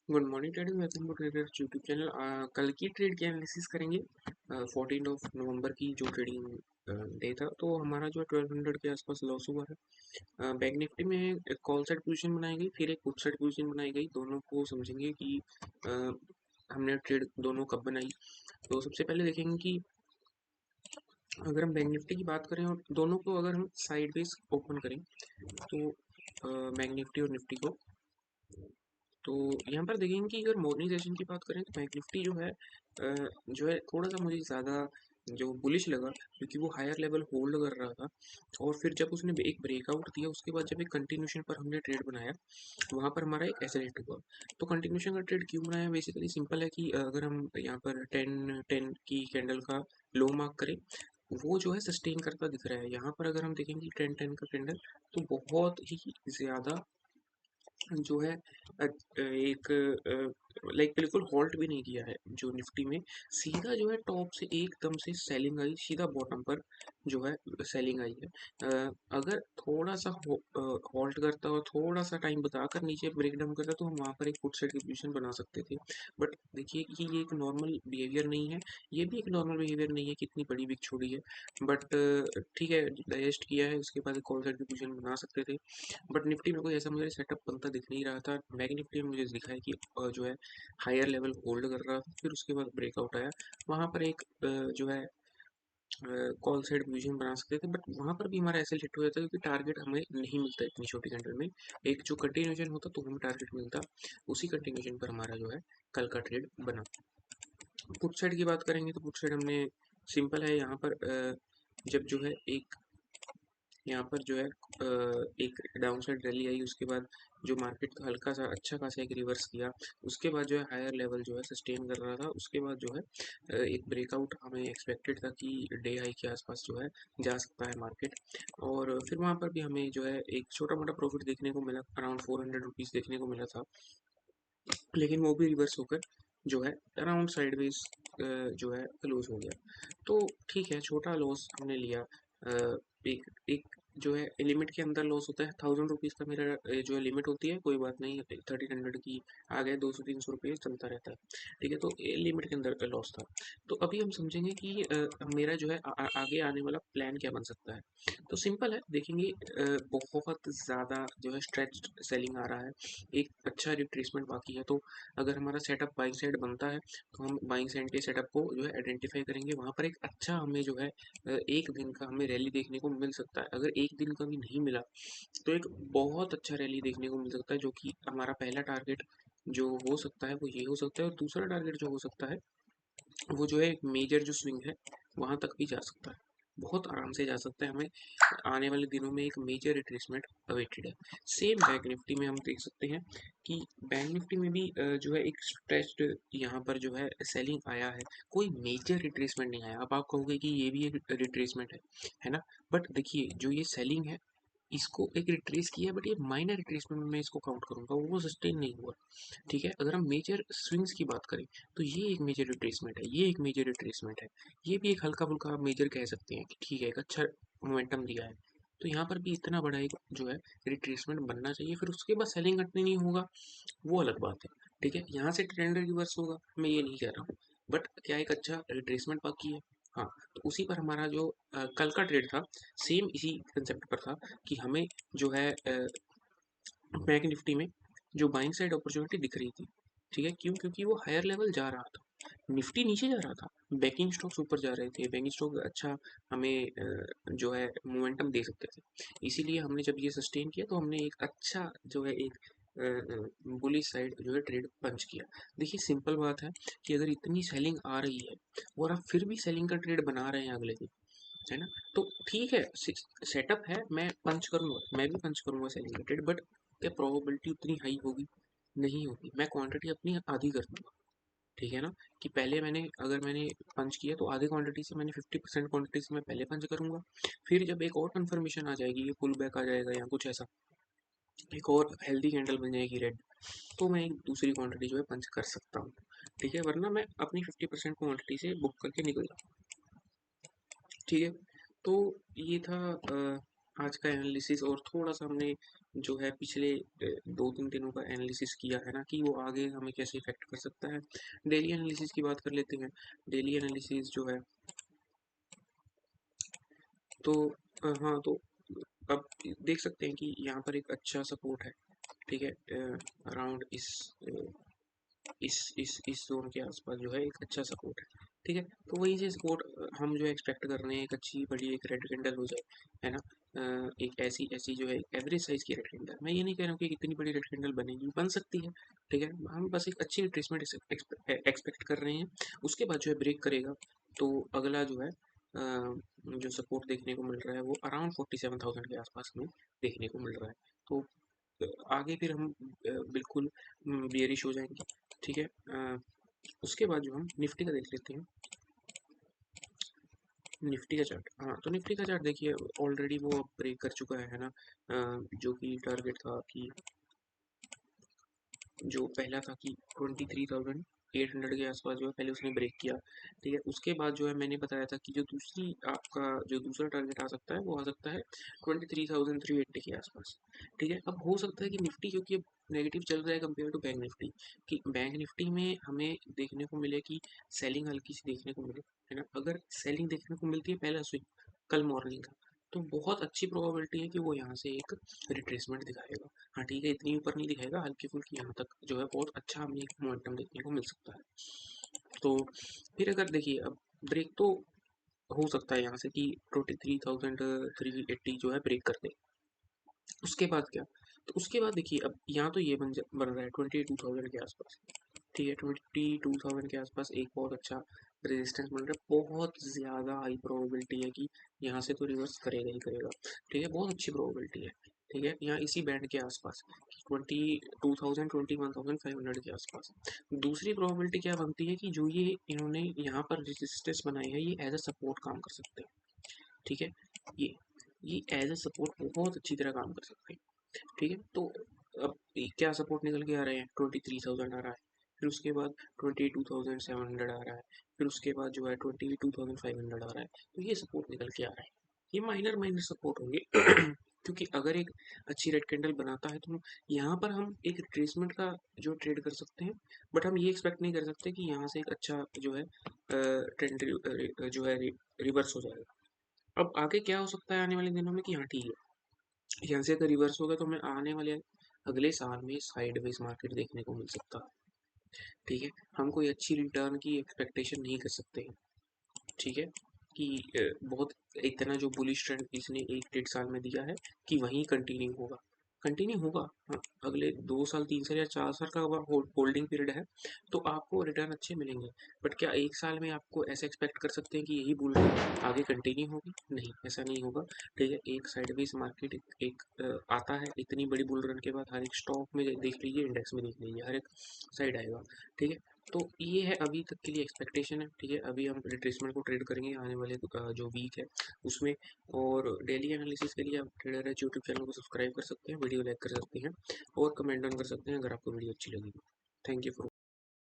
Good morning trading, welcome to traders YouTube channel. कल की trade की एनालिसिस करेंगे। 14 नवंबर की जो ट्रेडिंग डे था, तो हमारा जो 1200 के आसपास लॉस हुआ है। बैंक निफ्टी में एक कॉल साइड पोजीशन बनाई गई, फिर एक पुट साइड पोजीशन बनाई गई। दोनों को समझेंगे कि हमने ट्रेड दोनों कब बनाई। तो सबसे पहले देखेंगे कि अगर हम बैंक निफ्टी की बात करें और दोनों को अगर हम साइड वेज ओपन करें, तो बैंक निफ्टी और निफ्टी को, तो यहाँ पर देखेंगे कि अगर मॉर्निंग सेशन की बात करें तो बैंक निफ्टी जो है थोड़ा सा मुझे ज़्यादा जो बुलिश लगा, क्योंकि वो हायर लेवल होल्ड कर रहा था। और फिर जब उसने एक ब्रेकआउट दिया, उसके बाद जब एक कंटिन्यूशन पर हमने ट्रेड बनाया, वहाँ पर हमारा एक ऐसा रेट हुआ। तो कंटिन्यूशन का ट्रेड क्यों बनाया, बेसिकली सिंपल है कि अगर हम यहाँ पर 10 की कैंडल का लो मार्क करें, वो जो है सस्टेन करता दिख रहा है। यहाँ पर अगर हम देखेंगे 10 का कैंडल, तो बहुत ही ज़्यादा जो है एक लाइक बिल्कुल हॉल्ट भी नहीं किया है जो निफ्टी में। सीधा जो है टॉप से एकदम से सेलिंग आई, सीधा बॉटम पर जो है सेलिंग आई है। अगर थोड़ा सा हॉल्ट करता और थोड़ा सा टाइम बताकर नीचे ब्रेक डाउन करता, तो हम वहाँ पर एक फुट साइड की पोजीशन बना सकते थे। बट देखिए कि ये एक नॉर्मल बिहेवियर नहीं है, ये भी एक नॉर्मल बिहेवियर नहीं है, कितनी बड़ी बिक छोड़ी है। बट ठीक है, डाइजेस्ट किया है, उसके बाद एक कॉल साइड की पोजीशन बना सकते थे। बट निफ्टी में कोई ऐसा मुझे सेटअप बनता दिख नहीं रहा था। बैंक निफ्टी में मुझे दिखा है कि जो है हायर लेवल होल्ड कर रहा था, फिर उसके बाद ब्रेकआउट आया, वहाँ पर एक जो है कॉल साइड पोजीशन बना सकते थे। बट वहाँ पर भी हमारा ऐसे हिट हो जाता है, क्योंकि टारगेट हमें नहीं मिलता इतनी छोटी कैंडल में। एक जो कंटिन्यूशन होता तो हमें टारगेट मिलता, उसी कंटिन्यूशन पर हमारा जो है कल का ट्रेड बना। पुट साइड की बात करेंगे तो पुट साइड हमने सिंपल है, यहाँ पर जब जो है एक यहाँ पर जो है एक डाउन साइड रैली आई, उसके बाद जो मार्केट का हल्का सा अच्छा खासा एक रिवर्स किया, उसके बाद जो है हायर लेवल जो है सस्टेन कर रहा था। उसके बाद जो है एक ब्रेकआउट हमें एक्सपेक्टेड था कि डे हाई के आसपास जो है जा सकता है मार्केट। और फिर वहाँ पर भी हमें जो है एक छोटा मोटा प्रॉफिट देखने को मिला, अराउंड 400 रुपीज़ देखने को मिला था। लेकिन वो भी रिवर्स होकर जो है अराउंड साइडवेज जो है क्लोज हो गया। तो ठीक है, छोटा लॉस हमने लिया। एक एक जो है लिमिट के अंदर लॉस होता है। 1000 रुपीज़ का मेरा जो है लिमिट होती है, कोई बात नहीं। 1300 की आ गए, 200-300 रुपये चलता रहता है। ठीक है, तो ये लिमिट के अंदर का लॉस था। तो अभी हम समझेंगे कि मेरा जो है आगे आने वाला प्लान क्या बन सकता है। तो सिंपल है, देखेंगे बहुत ज़्यादा जो है स्ट्रेच्ड सेलिंग आ रहा है, एक अच्छा रिट्रेसमेंट बाकी है। तो अगर हमारा सेटअप बाइंग साइड बनता है, तो हम बाइंग साइड के सेटअप को जो है आइडेंटिफाई करेंगे। वहाँ पर एक अच्छा हमें जो है एक दिन का हमें रैली देखने को मिल सकता है। अगर एक दिन का भी नहीं मिला, तो एक बहुत अच्छा रैली देखने को मिल सकता है, जो कि हमारा पहला टारगेट जो हो सकता है वो ये हो सकता है। और दूसरा टारगेट जो हो सकता है, वो जो है एक मेजर जो स्विंग है, वहाँ तक भी जा सकता है, बहुत आराम से जा सकता है। हमें आने वाले दिनों में एक मेजर रिट्रेसमेंट अवेटेड है। सेम बैंक निफ्टी में हम देख सकते हैं कि बैंक निफ्टी में भी जो है एक स्ट्रेच्ड यहाँ पर जो है सेलिंग आया है, कोई मेजर रिट्रेसमेंट नहीं आया। अब आप कहोगे कि ये भी एक रिट्रेसमेंट है ना। बट देखिए, जो ये सेलिंग है, इसको एक रिट्रेस किया है, बट ये माइनर रिट्रेसमेंट में मैं इसको काउंट करूंगा, वो सस्टेन नहीं हुआ। ठीक है, अगर हम मेजर स्विंग्स की बात करें, तो ये एक मेजर रिट्रेसमेंट है, ये एक मेजर रिट्रेसमेंट है, ये भी एक हल्का फुल्का आप मेजर कह सकते हैं कि ठीक है, एक अच्छा मोमेंटम दिया है। तो यहाँ पर भी इतना बड़ा एक जो है रिट्रेसमेंट बनना चाहिए, फिर उसके बाद सेलिंग कंटिन्यू नहीं होगा, वो अलग बात है। ठीक है, यहाँ से ट्रेंड रिवर्स होगा, मैं ये नहीं कह रहा हूँ, बट क्या एक अच्छा रिट्रेसमेंट बाकी है। हाँ, तो उसी पर हमारा जो कल का ट्रेड था, सेम इसी कंसेप्ट पर था कि हमें जो है बैंक निफ्टी में जो बाइंग साइड अपॉर्चुनिटी दिख रही थी। ठीक है, क्यों? क्योंकि वो हायर लेवल जा रहा था, निफ्टी नीचे जा रहा था, बैंकिंग स्टॉक्स ऊपर जा रहे थे। बैंकिंग स्टॉक अच्छा हमें जो है मोमेंटम दे सकते थे। इसीलिए हमने जब ये सस्टेन किया, तो हमने एक अच्छा जो है एक बुलिश साइड जो है ट्रेड पंच किया। देखिए, सिंपल बात है कि अगर इतनी सेलिंग आ रही है और आप फिर भी सेलिंग का ट्रेड बना रहे हैं अगले दिन, है ना, तो ठीक है, सेटअप है, मैं पंच करूंगा, मैं भी पंच करूंगा सेलिंग का ट्रेड। बट क्या प्रोबेबिलिटी उतनी हाई होगी? नहीं होगी। मैं क्वांटिटी अपनी आधी कर दूंगा। ठीक है ना, कि पहले मैंने पंच किया, तो आधी क्वांटिटी से मैंने 50% क्वांटिटी से मैं पहले पंच करूंगा। फिर जब एक और कंफर्मेशन आ जाएगी, ये पुल बैक आ जाएगा या कुछ ऐसा, एक और हेल्दी कैंडल बन जाएगी रेड, तो मैं एक दूसरी क्वांटिटी जो है पंच कर सकता हूँ। ठीक है, वरना मैं अपनी 50% क्वांटिटी से बुक करके निकल जाऊँ। ठीक है, तो ये था आज का एनालिसिस। और थोड़ा सा हमने जो है पिछले 2-3 दिनों का एनालिसिस किया है ना कि वो आगे हमें कैसे इफ़ेक्ट कर सकता है। डेली एनालिसिस की बात कर लेते हैं। डेली एनालिसिस जो है तो हाँ, तो अब देख सकते हैं कि यहाँ पर एक अच्छा सपोर्ट है, ठीक है? अराउंड इस ज़ोन के आसपास जो है एक अच्छा सपोर्ट है, ठीक है? तो वही से सपोर्ट हम जो है एक्सपेक्ट कर रहे हैं, एक अच्छी बड़ी एक रेड कैंडल हो जाए, है ना? एक ऐसी ऐसी जो है एवरेज साइज़ की रेड कैंडल, मैं ये नहीं कह रहा हूँ कि इतनी बड़ी रेड कैंडल बनेगी, बन सकती है, ठीक है? हम बस एक अच्छी रिट्रेसमेंट एक्सपेक्ट कर रहे हैं। उसके बाद जो है ब्रेक करेगा, तो अगला जो है जो सपोर्ट देखने को मिल रहा है वो अराउंड 47,000 के आसपास हमें देखने को मिल रहा है। तो आगे फिर हम बिल्कुल बेयरिश हो जाएंगे, ठीक है? उसके बाद जो हम निफ्टी का देख लेते हैं। निफ्टी का चार्ट, हाँ, तो निफ्टी का चार्ट देखिए ऑलरेडी वो ब्रेक कर चुका है ना? जो कि टारगेट था कि जो पहला था कि 23,800 के आसपास जो है पहले उसने ब्रेक किया, ठीक है? उसके बाद जो है मैंने बताया था कि जो दूसरी आपका जो दूसरा टारगेट आ सकता है वो आ सकता है 23,380 के आसपास, ठीक है? अब हो सकता है कि निफ्टी क्योंकि अब नेगेटिव चल रहा है कंपेयर टू बैंक निफ्टी, कि बैंक निफ्टी में हमें देखने को मिले कि सेलिंग हल्की सी देखने को मिले, है ना? अगर सेलिंग देखने को मिलती है पहला स्विंग कल मॉर्निंग का, तो बहुत अच्छी प्रोबेबिलिटी है कि वो यहाँ से एक रिट्रेसमेंट दिखाएगा। हाँ ठीक है, इतनी ऊपर नहीं दिखाएगा, हल्की-फुल्की यहाँ तक जो है बहुत अच्छा हमें एक मोमेंटम देखने को मिल सकता है। तो फिर अगर देखिए अब ब्रेक तो हो सकता है यहाँ से कि 23,380 जो है ब्रेक कर दे। उसके बाद क्या? तो उसके बाद देखिए अब यहाँ तो ये बन रहा है 22,000 के आसपास, ठीक है? 22,000 के आसपास एक बहुत अच्छा रेजिस्टेंस बन रहा है। बहुत ज़्यादा हाई प्रोबेबिलिटी है कि यहाँ से तो रिवर्स करेगा ही करेगा, ठीक है? बहुत अच्छी प्रोबेबिलिटी है, ठीक है? यहाँ इसी बैंड के आसपास 22,000 21,500 के आसपास। दूसरी प्रोबेबिलिटी क्या बनती है कि जो ये इन्होंने यहाँ पर रेजिस्टेंस बनाए हैं ये एज अ सपोर्ट काम कर सकते हैं, ठीक है? ये ये एज अ सपोर्ट बहुत अच्छी तरह काम कर सकते हैं, ठीक है? तो अब क्या सपोर्ट निकल के आ रहे हैं? 23,000 आ रहा है, फिर उसके बाद 22,700 आ रहा है, फिर उसके बाद जो है 22,500 आ रहा है। तो ये सपोर्ट निकल के आ रहा है। ये माइनर माइनर सपोर्ट होंगे क्योंकि अगर एक अच्छी रेड कैंडल बनाता है तो यहाँ पर हम एक रिट्रेसमेंट का जो ट्रेड कर सकते हैं, बट हम ये एक्सपेक्ट नहीं कर सकते कि यहाँ से एक अच्छा जो है ट्रेंड जो है रिवर्स हो जाएगा। अब आगे क्या हो सकता है आने वाले दिनों में कि हाँ ठीक है, यहाँ से अगर रिवर्स होगा तो हमें आने वाले अगले साल में साइडवेज मार्केट देखने को मिल सकता है, ठीक है? हम कोई अच्छी रिटर्न की एक्सपेक्टेशन नहीं कर सकते हैं, ठीक है? कि बहुत इतना जो बुलिश ट्रेंड इसने 1 डेढ़ साल में दिया है कि वहीं कंटिन्यू होगा, कंटिन्यू होगा। हाँ, अगले 2 साल 3 साल या 4 साल का होल्डिंग पीरियड है, तो आपको रिटर्न अच्छे मिलेंगे। बट क्या 1 साल में आपको ऐसे एक्सपेक्ट कर सकते हैं कि यही बुल रन आगे कंटिन्यू होगी? नहीं, ऐसा नहीं होगा, ठीक है? एक साइडवेज मार्केट आता है, इतनी बड़ी बुल रन के बाद हर एक स्टॉक में देख लीजिए, इंडेक्स में देख लीजिए, हर एक साइड आएगा, ठीक है? तो ये है अभी तक के लिए एक्सपेक्टेशन है, ठीक है? अभी हम रिट्रेसमेंट को ट्रेड करेंगे आने वाले जो वीक है उसमें। और डेली एनालिसिस के लिए आप ट्रेडर एच यूट्यूब चैनल को सब्सक्राइब कर सकते हैं, वीडियो लाइक कर सकते हैं और कमेंट ऑन कर सकते हैं अगर आपको वीडियो अच्छी लगी। Thank you for